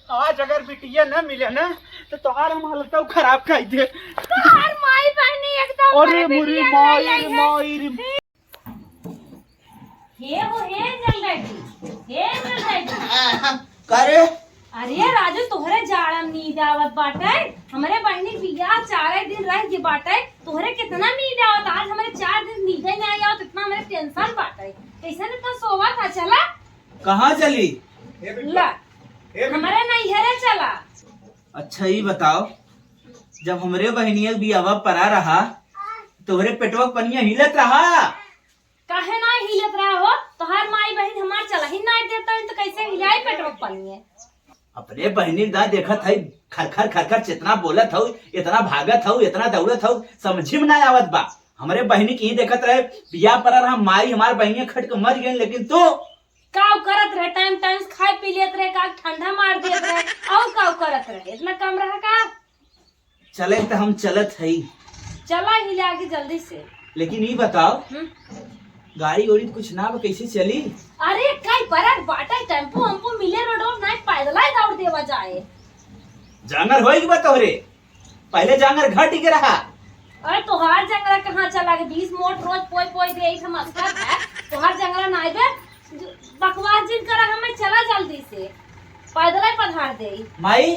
आज अगर बिटिया न मिले ना तो तोहार हम हालत खराब कर दे। तोहार माई बहनी एकदम अरे मुरी माई माई हे वो हे जल रही करे। अरे राजू तोहरे जाड़ा नींद आवत बाटे। हमरे बहनी बियाह 4 दिन रह के बाटे। तोहरे कितना नींद आवत। आज हमरे 4 दिन नींद ही नहीं आवत। इतना हमरे टेंशन बाटे। कैसे इतना सोवा था। चला कहाँ चली? ला हमारे नैहरे चला। अच्छा ये बताओ, जब हमरे बहनिया बियाह परा रहा तोहरे पेटवा पनिया हिलत रहा? काहे ना हिलत रहा हो? तोहार माई बहन हमार चला ही नहीं देता तो कैसे हिलाई पेटवा पनिए? अपने बहनी दा देखत है खर खर चितना बोलत हो, इतना भागत हो, इतना दौड़त हो, समझी में ना आवत बा। हमरे बहनी की ही देखत रहे बियाह परा रहा माई हमार बहनिया खट के मर गई, लेकिन तू काव करत रहे। टाइम टाइम खाए पी लेत रहे, का ठंडा मार देत रहे और काव करत रहे। इतना कम रहा का? चले तो हम चलत है। चला हिला के जल्दी से। लेकिन ये बताओ गाड़ी उड़ी कुछ ना कैसे चली? अरे कई परक बाटा टेम्पो हमको मिले रोड नहीं पैदल ही दौड़ देवा जाए। जांगर होएगी बा तोहरे? पहले जांगर घट के रहा। अरे तोहार जंगला कहाँ चला के 20 मोट रोज पोई पोई दे हम असर है। तोहार जंगला नहीं बे बकवास जिन करा हमें चला जल्दी से पैदल ही पधार दे। माई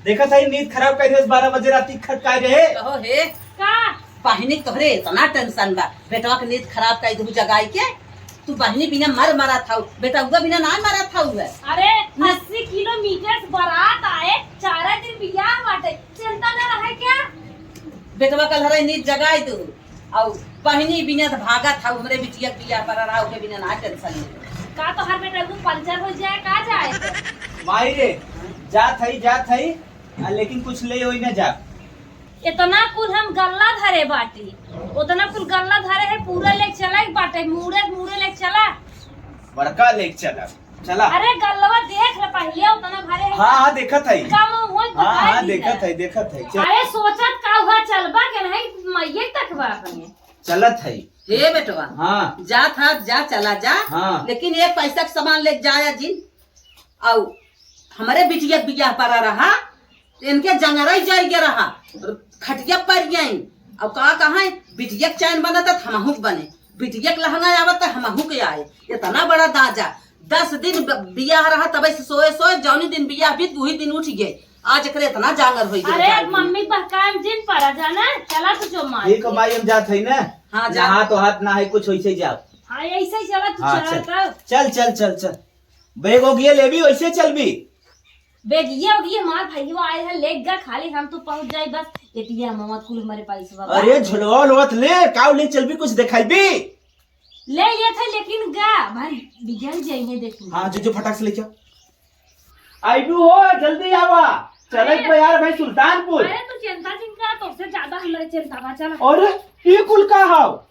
देखा था नींद खराब कर दिया 12 बजे रात खट का रहे। कहो हे का बहिनी तोहरे इतना टेंशन बा बेटवा के नींद खराब कर दू जगाई के। तू बहिनी बिना मरा था, बेटा उगा बिना ना मरा था। अरे 80 किलोमीटर बारात आए 4 दिन बियाह बाटे। चिंता न रहे क्या? बेटवा कल हरे नींद जगाई दू और बहिनी बिना तो भागा था। हमरे बिटिया बिया पर रहा के बिना ना टेंशन का तो हर बेटा को पंचर हो जाए का जाए। माई रे जात है लेकिन कुछ ले होई ना जा। इतना कुल हम गल्ला धरे बाटी, उतना कुल गल्ला धरे है पूरा लेक चला बाटे। मुड़े लेक चला बड़का लेक चला। अरे गल्लवा देख ले पहले उतना भरे है। हाँ देखत है। कम होई तो हाँ देखत है। अरे सोचत का हुआ चलबा के नहीं मइये तक बा अपने चलत है। हे बेटवा हाँ जा था जा चला जा। हाँ। लेकिन एक पैसा का सामान ले जाया जिन और हमारे बिटिया बिया पर रहा इनके जंगरा जाइए रहा खटिया पर गई। अब कहा बिटिया चैन बना था हमहू बने, बिटिया के लहंगा आवत हमहू के आए। इतना बड़ा दाजा 10 दिन बियाह रहा तब से सोए जौनी दिन बियाह बीत वही दिन उठ गए। आज एकरे इतना जांगर होई। अरे मम्मी बहकाम जिन पड़ा जाना चला तो जो मार ठीक है माई हम जात है ना। हाँ जा। हाथ तो हाथ ना है कुछ वैसे जाओ। हाँ ऐसे ही चला तू। हाँ, चला चल बैग हो गया ले भी वैसे चल भी। बेगिया होगी हमार भैया आए हैं लेग गा खाली हम तो पहुंच जाए बस। एतिया मामा कुल हमारे पैसा अरे झुलवा लोत ले काव ले चल भी कुछ दिखाई भी ले ये था लेकिन गा भाई बिगड़ जाएंगे देखिए। हाँ जो फटाक से लेके आईबू हो जल्दी आवा। चले यार भाई सुल्तानपुर। अरे तू चिंता चिंता तो से ज्यादा हमारे चिंता बा चला। और ये कुल का हाव?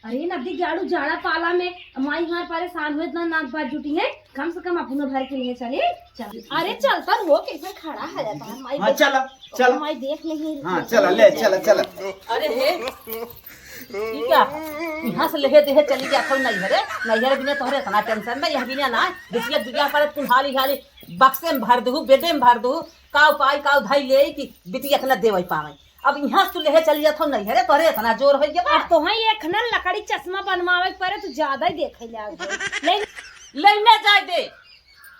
अरे नदी गाड़ू जाड़ा पाला में माई हमारे परेशान हुए इतना नाक बात जुटी है। कम से कम अपने भर के लिए चले चल। अरे चलता हो कैसे खड़ा है जाता माई। हाँ चला माई देख लेंगे। हाँ चला ले चला। अरे हे ई क्या यहाँ से लेहे देहे चली जा था नैहरे बिना तोहरे इतना टेंशन में यह बिना ना बिटिया बिटिया पर कुल हाली बक्से में भर दू बेडे में भर दू काव पाई काव धाई ले कि बिटिया के न देवई पावे। अब यहाँ से लेहे चली जात नैहरे तोहरे इतना जोर हो गया। अब तो है एक ना लकड़ी चश्मा बनवावे पड़े तो ज्यादा ही देखे ले लेने जाए दे।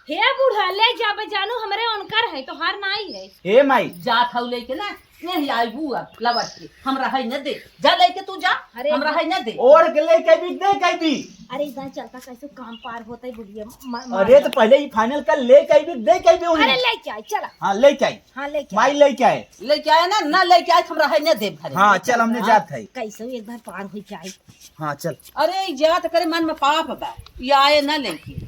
हे बूढ़ा ले जाबे जानू हमरे उनकर है तो हार नहीं है। हे माई जात हौ लेके ना नहीं आई बुआ लवट के हमरा है न दे जा लेके तू जा। अरे हमरा है न दे और ले के भी दे के भी। अरे इधर चलता कैसे काम पार होता है बुढ़िया। अरे तो पहले ही फाइनल कर ले के भी दे के भी। अरे लेके आई चला। हाँ लेके आई। हाँ लेके माई लेके आए। लेके आए ना लेके आए हमरा है न दे भरे। हाँ चल हमने जात है। कैसे एक बार पार हो जाए। हाँ चल। अरे जात करे मन में पाप बा ये आए न लेके।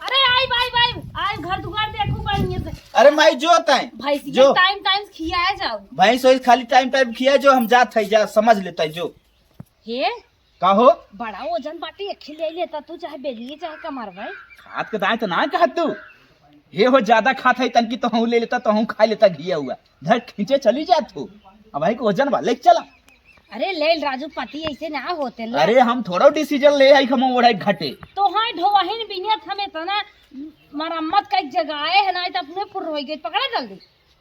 अरे आई घर दुआर देखो बढ़िया से। अरे माई जो होता है भैंसिया टाइम खियाया जाओ। भैंस वैस खाली टाइम खिया जो हम जात है जा समझ लेता है जो। हे का हो बड़ा वजन बाटी एक खिले लेता तू चाहे बेलिए चाहे कमर भाई। हाथ के दाएं तो ना कहा तू हे हो ज्यादा खाता है तनकी तो हूँ ले लेता तो हूँ खा लेता घिया हुआ धर खींचे चली जा तू अब भाई को वजन वाले चला। अरे ले राजू पति ऐसे ना होते ले। अरे हम थोड़ा डिसीजन ले आई हम ओढ़ाई घटे तो हाँ ढोवाहिन बिनियत हमें तो ना मरम्मत का एक जगह है ना तो अपने पुर हो गई पकड़ा जल्दी।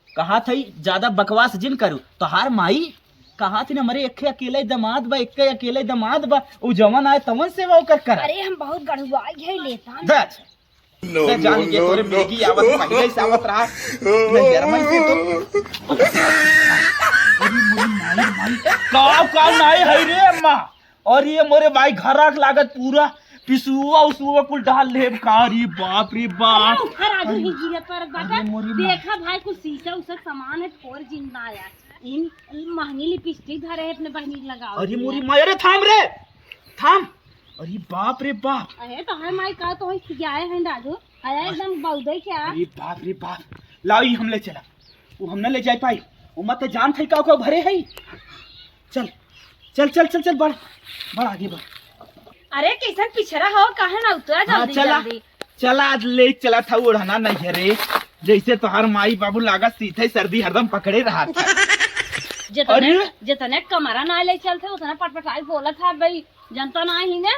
कहा था ज्यादा बकवास जिन करू तोहार माई कहा थी ना हमारे एक अकेले दमाद बा एक अकेले दमाद बा उ जवन आए तवन से वो कर कर अरे हम बहुत गढ़वाई है लेता दच जान के तोरे बेगी आवत पहले से आवत रहा मैं जर्मन से तो अरे मोरी माई का नहीं है रे अम्मा और ये मोरे भाई घराक लागत पूरा पिसुआ उसुआ कुल डाल ले कारी बाप रे बाप। राजू ही गिरत पर बाटा अरे मोरी माँ। देखा भाई कुछ शीशा उसा सामान है फोर जिंदा आया इन महंगी लिपस्टिक धरे है अपने बहनी लगाओ। अरे मोरी माई अरे थाम रे थाम अरे बाप रे बाप। अरे तो है माई का तो खियाए हैं राजू अरे एकदम बौदे क्या। अरे बाप रे बाप लाओ हम ले चला वो हम न ले जाए पाई वो मत जान थई का भरे है। चल चल चल चल चल बढ़ बढ़ आगे बढ़। अरे कैसन पिछड़ा हो कहे ना उतरा हाँ, जल्दी चला जल्दी। चला आज ले चला था ओढ़ना नहीं है रे जैसे तोहार माई बाबू लागा सीधे सर्दी हरदम पकड़े रहा था। जितने अरे! जितने कमरा ना ले चलते उतना पटपटाई बोला था भाई जनता ना ही ने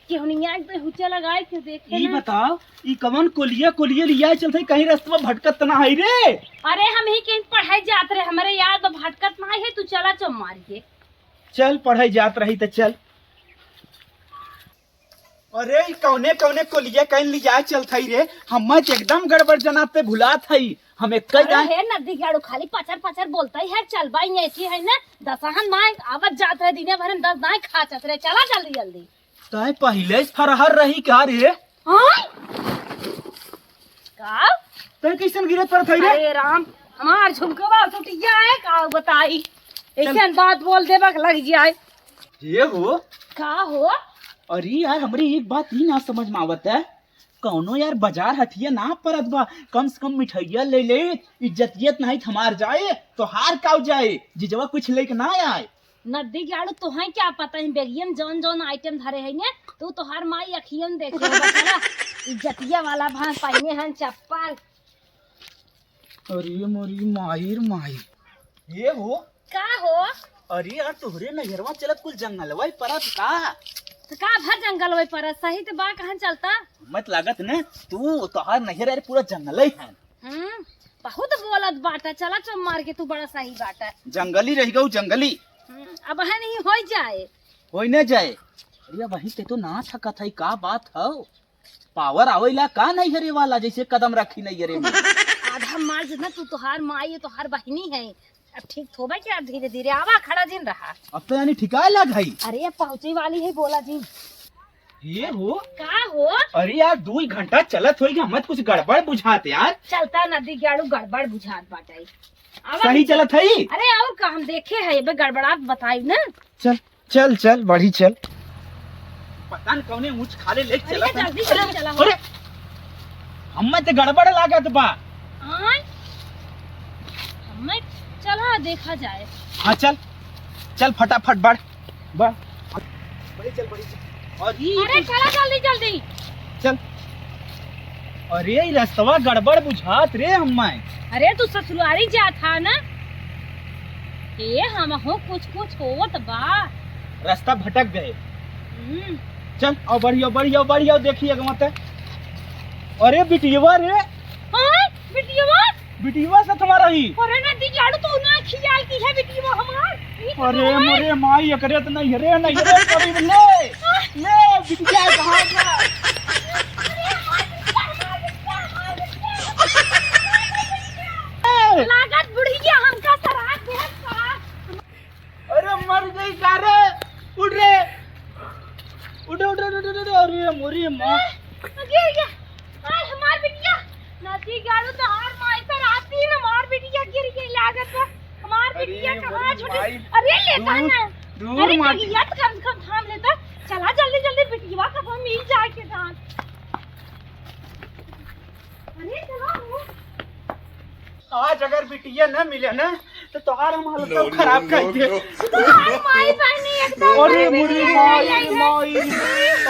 क्यों नहीं आए तो हुच्चा लगाए के देखे ई ना। बताओ ई कमन कोलिया लिया चलते कहीं रास्ते में भटकत ना है रे। अरे हम ही कहीं पढ़ाई जात रहे हमारे यार तो भटकत ना है तू चला चम मार के। चल पढ़ाई जात रही तो चल। अरे ई कौने कौने कोलिया कहीं लिया चलते रे हम एकदम गड़बड़ जनाते भुला थई हम एक अरे है नदी गाड़ू खाली पचर पचर बोलता ही है चल भाई ऐसी है ना दसहन ना आवत जात रहे दिने भर में 10 ना खाचत रहे चला जल्दी जल्दी। तय पहले फरहर रही क्या रे हाँ? का तय कैसन गिरत पर थई रे। अरे राम हमार झुमकवा टूटिया है का बताई ऐसे बात बोल देबा के लग जाए। ये हो का हो अरे यार हमरी एक बात ही ना समझ में आवत है कौनो यार बाजार हथिया ना परत बा कम से कम मिठाइया ले ले इज्जतियत नहीं हमार जाए तो हार काव जाए जिजवा कुछ लेके ना आए। नदी गाड़ू तोहाई क्या पता है बेगियम जौन जौन आइटम धरे है ने तू तोहार माई अखियन देखे बचला इज्जतिया वाला भान पाइने हन चप्पल। अरे मोरी माहिर माही ये हो का हो अरे यार तोहरे नजरवा चलत कुल जंगलवा परत का तो का भर जंगल वही पर सही तो बा कहां चलता। मत लागत ने तू तोहार नजर यार पूरा जंगल ही है। बहुत बोलत बाटा चला चम मार के तू बड़ा सही बाटा जंगली रह गऊ जंगली अब है नहीं हो जाए होई न जाए। अरे वही ते तो ना थकत है का बात हो पावर आवेला का नहीं हरे वाला जैसे कदम रखी नहीं हरे में। आधा मार जना तू तोहार माई तोहार बहिनी है अब ठीक थोबा क्या धीरे धीरे आवा खड़ा जिन रहा। अब तो यानी ठिकाए लग गई। अरे अब पहुंचे वाली है बोला जी। ये हो का हो अरे यार 2 घंटा चलत होई मत कुछ गड़बड़ बुझाते यार। चलता नदी गाड़ू गड़बड़ बुझात बाटाई सही चलत है। अरे और का हम देखे है बे गड़बड़ात बताई ना। चल चल चल बढ़ी चल पता न कौने ऊंच खाले ले चला अरे जल्दी जल्दी चला हो। अरे हम्मे ते गड़बड़ लागत बा। आय हमें चला देखा जाए। हाँ चल चल फटाफट बढ़ बढ़ बढ़ी चल और अरे चला जल्दी जल्दी चल। अरे ये रास्तवा गड़बड़ बुझात रे हम्मे। अरे तू ससुरारी जा था ना ए हम हो कुछ होत बा रास्ता भटक गए। चल और बढ़िया देखिए मत। अरे बिटिया रे हां बिटिया से तुम्हारा ही। अरे नदी गाड़ू तू ना खियाल की है बिटिया हमार। अरे मोरे माई एकरे तो नहीं रे करीब ले बिटिया कहां गया। लागत बुढ़िया हमका सराक दे का। अरे मर गई का रे उड़ रे उड़ अरे मोरी माँ आय हमार बिटिया नदी गाड़ू तो हार माई पर आती है हमार बिटिया गिर गई लागत है हमार बिटिया कहां छूटी। अरे लेता ना अरे कहिया तो कम से कम थाम लेता चला जल्दी जल्दी बिटिया कब मिल जाए के साथ। अरे चलो आज अगर बिटिया न मिले ना तो तोहार हम हालत खराब कर दे। तुम्हारी माई बहनी एकदम अरे मोरी माई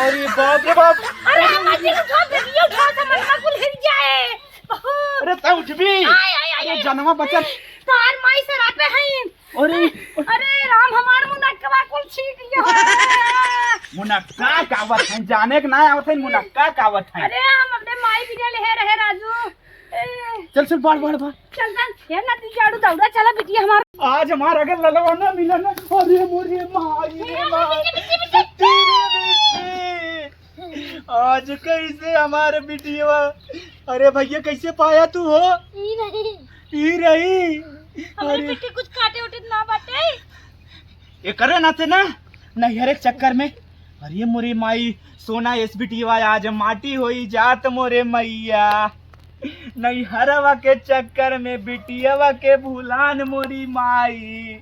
अरे बाप रे बाप। अरे मत उठा वीडियो उठा समझना कुल हिल जाए। अरे ता उठ भी आय अरे जनवा बचत तार माई से रात में हैं अरे अरे राम हमार मुनक्का कुल छीट गया। मुनक्का कावत है जाने के ना आवत है मुनक्का कावत है। अरे हम अपने माई बिटिया ले रहे राजू। चल चल बढ़ बढ़ बढ़ चल चल ये नदी झाड़ू दौड़ा चला बिटिया हमार। आज हमारा अगर ललवाना मिला ना अरे मोरे माई रे माई आज कैसे हमारे बिटिया अरे भैया कैसे पाया तू हो ई नहीं ई रही हमारी बिटी कुछ काटे उटे ना बाटे ये करे ना थे ना नहीं हर एक चक्कर में अरे मोरे माई सोना इस बिटिया आज माटी होई जात मोरे मैया नहीं हरवा के चक्कर में बिटियावा के भूलान मोरी माई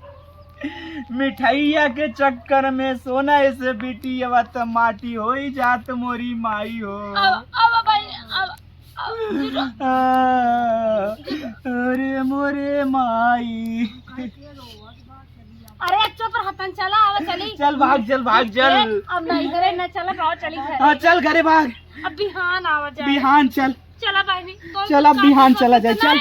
मिठाइया के चक्कर में सोना ऐसे बिटियावा तो माटी हो ही जात मोरी माई हो। अब भाई अब अरे मोरे माई अरे अच्छो पर हतन चला आवा चली चल भाग चल अब नहीं घरे न चला गाँव चली घर। हाँ चल घरे भाग अब बिहान आवा जाए बिहान चल चला भाई चल अब बिहान चला जाए चल